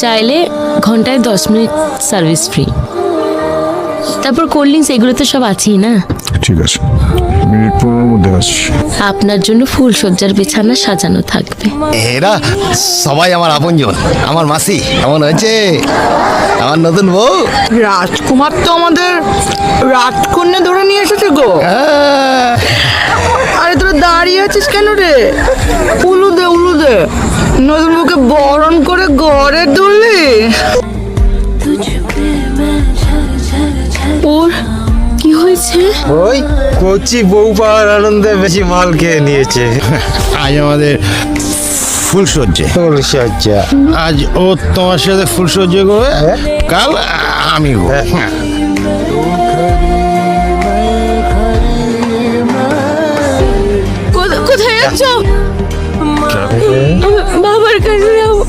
চাইলে ঘন্টায় 10 minute service free. তারপর কোল্ড ড্রিঙ্কস এগুলো তো সব আছেই না। ঠিক আছে, মিনিট 15 মধ্যে আসছি। আপনার জন্য ফুলসজ্জার বিছানা সাজানো থাকবে। এরা সবাই আমার আপনজন, আমার মাসি কেমন হয়েছে আমার নতুন বউ? রাজকুমার তো আমাদের রাজকন্যা ধরে নিয়ে এসেছে গো। আরে তোরা দাঁড়িয়ে আছিস কেন রে? উলু দে উলু দে, নতুন বউকে বরণ করে ঘরে তুললি। ওর কি হয়েছে? ওই কচি বউ পাওয়ার আনন্দে বেশি মাল খেয়ে নিয়েছে। আজ আমাদের ফুলসজ্জা। ফুলসজ্জা। আজ ও তোমার সাথে ফুলসজ্জা করবে, কাল আমি করবো। কোথায় যাচ্ছ? বাবার কাছে যাবো।